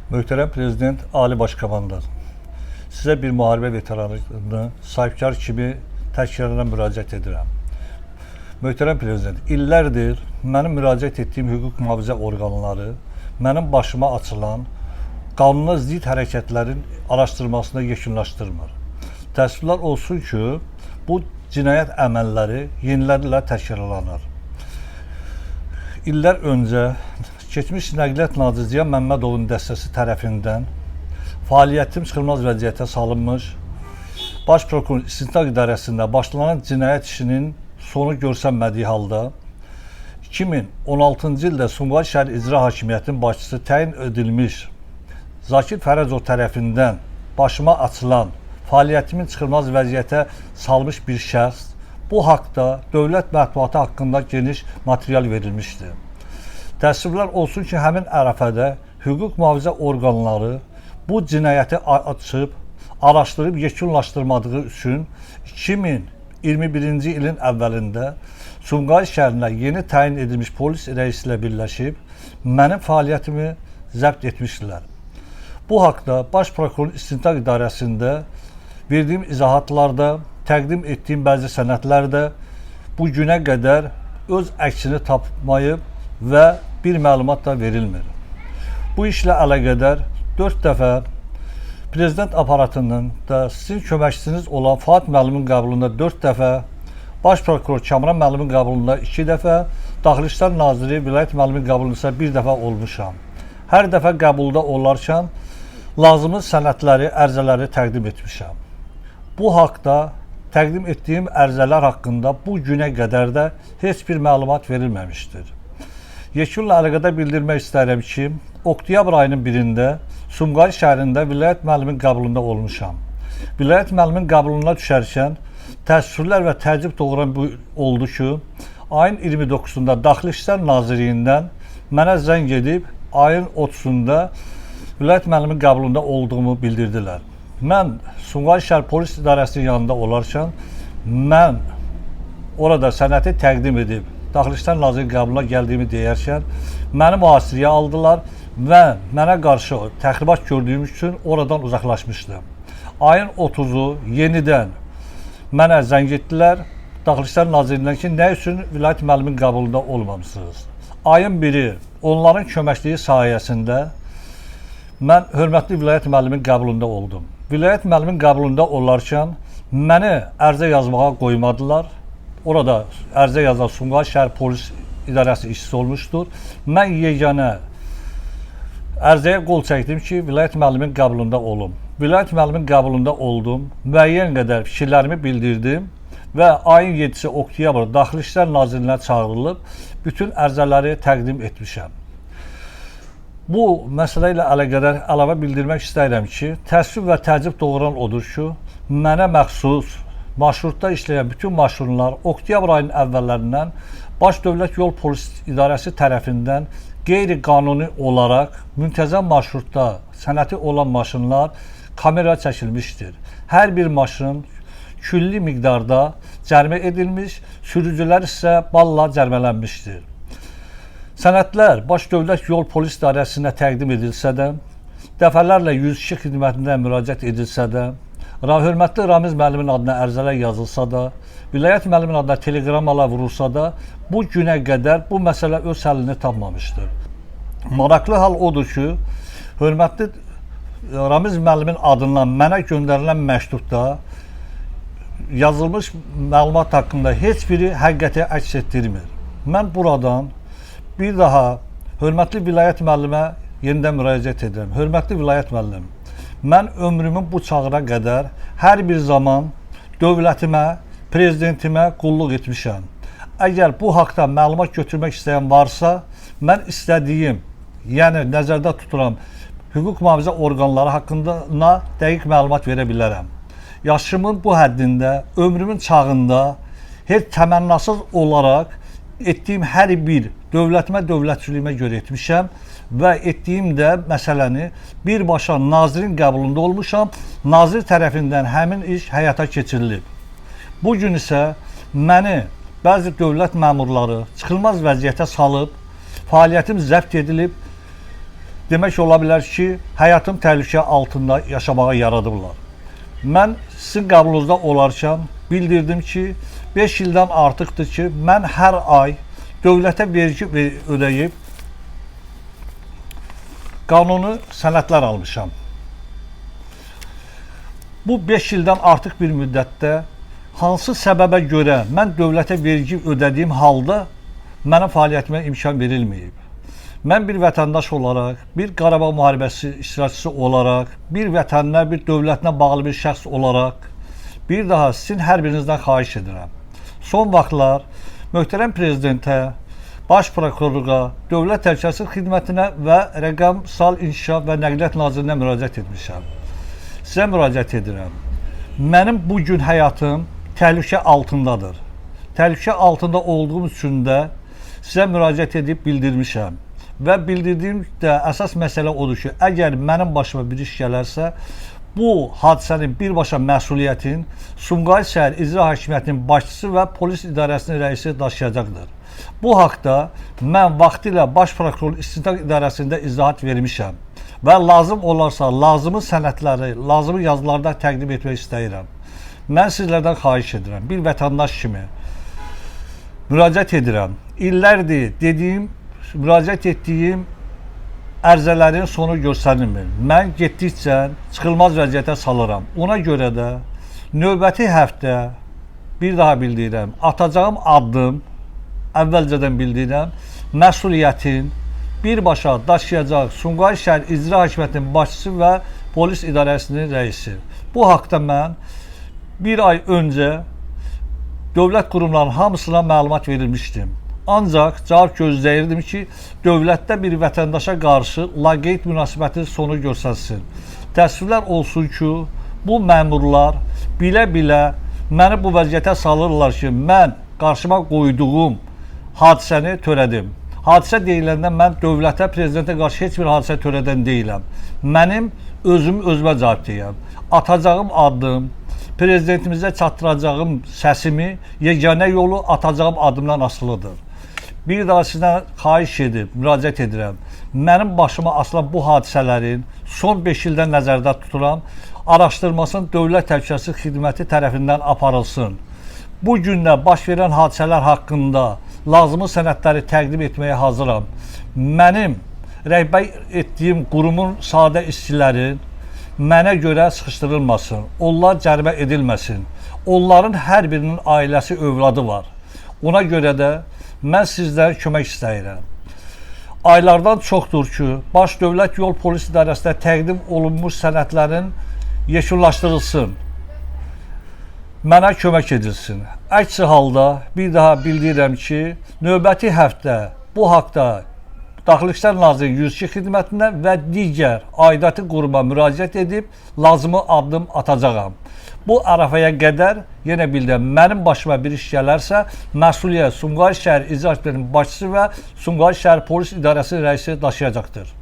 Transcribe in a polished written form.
Möhtərəm Prezident, Ali Başkomandan, sizə bir müharibə veteranını sahibkar kimi təşkilatına müraciət edirəm. Möhtərəm Prezident, illərdir mənim müraciət etdiyim hüquq mühafizə orqanları mənim başıma açılan qanuna zidd hərəkətlərin araşdırmasını yekunlaşdırmır. Təəssüflər olsun ki, bu cinayət əməlləri yenilərlə təkrarlanır. İllər öncə keçmiş Nəqliyyat Naziri Ziya Məmmədovun dəstəsi tərəfindən fəaliyyətim çıxılmaz vəziyyətə salınmış, Baş Prokurorun İstintaq İdarəsində başlanan cinayət işinin sonu görsənmədiyi halda 2016-cı ildə Sumqayıt şəhər İcra Hakimiyyətinin başçısı təyin edilmiş Zakir Fərəcov tərəfindən başıma açılan fəaliyyətimin çıxılmaz vəziyyətə salmış bir şəxs bu haqda dövlət mətbuatı haqqında geniş material verilmişdir. Təəssüflər olsun ki, həmin ərəfədə hüquq mühafizə orqanları bu cinayəti açıb, araşdırıb yekunlaşdırmadığı üçün 2021-ci ilin əvvəlində Sumqayıt şəhərində yeni təyin edilmiş polis rəisi ilə birləşib mənim fəaliyyətimi zəbt etmişdilər. Bu haqda Baş Prokurorun İstintaq İdarəsində verdiyim izahatlarda, təqdim etdiyim bəzi sənədlərdə bu günə qədər öz əksini tapmayıb və bir məlumat da verilmir. Bu işlə əlaqədar 4 dəfə Prezident aparatının da sizin köməkçisiniz olan Fuad müəllimin qəbulunda 4 dəfə, Baş Prokuror Kamran müəllimin qəbulunda 2 dəfə, Daxili İşlər Naziri Vilayət müəllimin qəbulunda isə 1 dəfə olmuşam. Hər dəfə qəbulda olarkən lazımlı sənədləri, ərizələri təqdim etmişəm. Bu haqda təqdim etdiyim ərizələr haqqında bu günə qədər də heç bir məlumat verilməmişdir. Yekunla əlaqədar bildirmək istərəm ki, oktyabr ayının 1-də Sumqayıt şəhərində Vilayət müəllimin qəbulunda olmuşam. Vilayət müəllimin qəbuluna düşərkən təəssüflər və təəccüb doğuran bu oldu ki, ayın 29-da Daxili İşlər Nazirliyindən mənə zəng edib ayın 30-da Vilayət müəllimin qəbulunda olduğumu bildirdilər. Mən Sumqayıt şəhər polis idarəsinin yanında olarkən mən orada sənəti təqdim edib Daxili İşlər Nazirinin qəbuluna gəldiyimi deyərkən məni mühasirəyə aldılar və mənə qarşı təxribat gördüyüm üçün oradan uzaqlaşmışdım. Ayın 30-u yenidən mənə zəng etdilər Daxili İşlər Nazirindən ki, nə üçün Vilayət müəllimin qəbulunda olmamısınız? Ayın 1-i onların köməkliyi sayəsində mən hörmətli Vilayət müəllimin qəbulunda oldum. Vilayət müəllimin qəbulunda olarkən məni ərizə yazmağa qoymadılar. Orada ərizə yazan Sumqayıt şəhər polis idarəsi işçisi olmuşdur. Mən yeganə ərizəyə qol çəkdim ki, Vilayət müəllimin qəbulunda olum. Vilayət müəllimin qəbulunda oldum, müəyyən qədər fikirlərimi bildirdim və ayın 7-si oktyabr Daxili İşlər Nazirliyinə çağırılıb bütün ərizələri təqdim etmişəm. Bu məsələ ilə əlaqədar əlavə bildirmək istəyirəm ki, təəssüf və təəccüb doğuran odur ki, mənə məxsus marşrutda işləyən bütün maşınlar oktyabr ayının əvvəllərindən Baş Dövlət Yol Polis İdarəsi tərəfindən qeyri-qanuni olaraq müntəzəm marşrutda sənəti olan maşınlar kamera çəkilmişdir. Hər bir maşın külli miqdarda cərimə edilmiş, sürücülər isə balla cərimələnmişdir. Sənədlər Baş Dövlət Yol Polis İdarəsinə təqdim edilsə də, dəfələrlə 102 xidmətinə müraciət edilsə də, hörmətli Ramiz müəllimin adına ərizələr yazılsa da, Vilayət müəllimin adına teleqramalar vurulsa da, bu günə qədər bu məsələ öz həllini tapmamışdır. Maraqlı hal odur ki, hörmətli Ramiz müəllimin adından mənə göndərilən məktubda yazılmış məlumat haqqında heç biri həqiqəti əks etdirmir. Mən buradan bir daha hörmətli Vilayət müəllimə yenidən müraciət edirəm. Hörmətli Vilayət müəllim, mən ömrümün bu çağına qədər hər bir zaman dövlətimə, prezidentimə qulluq etmişəm. Əgər bu haqda məlumat götürmək istəyən varsa, mən istədiyim, yəni nəzərdə tuturam, hüquq mühafizə orqanları haqqında dəqiq məlumat verə bilərəm. Yaşımın bu həddində, ömrümün çağında heç təmənnasız olaraq etdiyim hər bir dövlətimə, dövlətçiliyimə görə etmişəm və etdiyim də məsələni birbaşa nazirin qəbulunda olmuşam. Nazir tərəfindən həmin iş həyata keçirilib. Bugün isə məni bəzi dövlət məmurları çıxılmaz vəziyyətə salıb, fəaliyyətim zəbt edilib demək ola bilər ki, həyatım təhlükə altında yaşamağa yaradıblar. Mən sizin qəbulunuzda olarkən bildirdim ki, 5 ildən artıqdır ki, mən hər ay dövlətə vergi ödəyib qanuni sənədlər almışam. Bu 5 ildən artıq bir müddətdə hansı səbəbə görə mən dövlətə vergi ödədiyim halda mənim fəaliyyətimə imkan verilməyib. Mən bir vətəndaş olaraq, bir Qarabağ müharibəsi iştirakçısı olaraq, bir vətəninə, bir dövlətinə bağlı bir şəxs olaraq, bir daha sizin hər birinizdən xahiş edirəm. Son vaxtlar möhtərəm prezidentə, Baş prokurorluğa, Dövlət Təhlükəsizlik Xidmətinə və Rəqəmsal İnkişaf və Nəqliyyat Nazirinə müraciət etmişəm. Sizə müraciət edirəm. Mənim bugün həyatım təhlükə altındadır. Təhlükə altında olduğum üçün də sizə müraciət edib bildirmişəm. Və bildirdiyim də əsas məsələ odur ki, əgər mənim başıma bir iş gələrsə, bu hadisənin birbaşa məsuliyyətin Sumqayıt şəhər İcra Hakimiyyətinin başçısı və polis idarəsinin rəisi daşıyacaqdır. Bu haqda mən vaxtilə Baş Prokurorluq İstintaq İdarəsində izahat vermişəm və lazım olarsa lazımı sənədləri, lazımı yazılarda təqdim etmək istəyirəm. Mən sizlərdən xahiş edirəm, bir vətəndaş kimi müraciət edirəm. İllərdir müraciət etdiyim ərizələrin sonu göstərilmir. Mən getdikcə çıxılmaz vəziyyətə salıram. Ona görə də növbəti həftə bir daha bildirirəm, atacağım addım, əvvəlcədən bildirirəm, məsuliyyətin birbaşa daşıyacaq Sumqayıt şəhər İcra Hakimiyyətinin başçısı və polis idarəsinin rəisi. Bu haqda mən bir ay öncə dövlət qurumlarının hamısına məlumat verilmişdim. Ancaq cavab gözləyirdim ki, dövlətdə bir vətəndaşa qarşı laqeyd münasibətin sonu göstərsin. Təəssüflər olsun ki, bu məmurlar bilə-bilə məni bu vəziyyətə salırlar ki, mən qarşıma qoyduğum hadisəni törədim. Hadisə deyiləndə mən dövlətə, prezidentə qarşı heç bir hadisə törədən deyiləm. Mənim özümə cavabdeyəm. Atacağım addım, prezidentimizə çatdıracağım səsimi, yeganə yolu atacağım addımdan asılıdır. Bir daha sizdən xahiş edib, müraciət edirəm. Mənim başıma asılan bu hadisələrin son 5 ildən nəzərdə tuturam, araşdırmasının Dövlət Təhlükəsizlik Xidməti tərəfindən aparılsın. Bu gündə baş verən hadisələr haqqında lazımı sənədləri təqdim etməyə hazıram. Mənim rəhbər etdiyim qurumun sadə işçilərin mənə görə sıxışdırılmasın, onlar cərimə edilməsin. Onların hər birinin ailəsi, övladı var. Ona görə də mən sizdən kömək istəyirəm. Aylardan çoxdur ki, Baş Dövlət Yol Polis İdarəsində təqdim olunmuş sənədlərin yekunlaşdırılsın. Mənə kömək edilsin. Əks halda bir daha bildirirəm ki, növbəti həftə bu haqda Daxili İşlər Nazirliyinin 102 xidmətinə və digər aidiyyatı quruma müraciət edib lazımı addım atacağam. Bu ərəfəyə qədər yenə bildirəm, mənim başıma bir iş gələrsə, məsuliyyət Sumqayıt şəhər İcra Hakimiyyətinin başçısı və Sumqayıt şəhər Polis İdarəsinin rəisi daşıyacaqdır.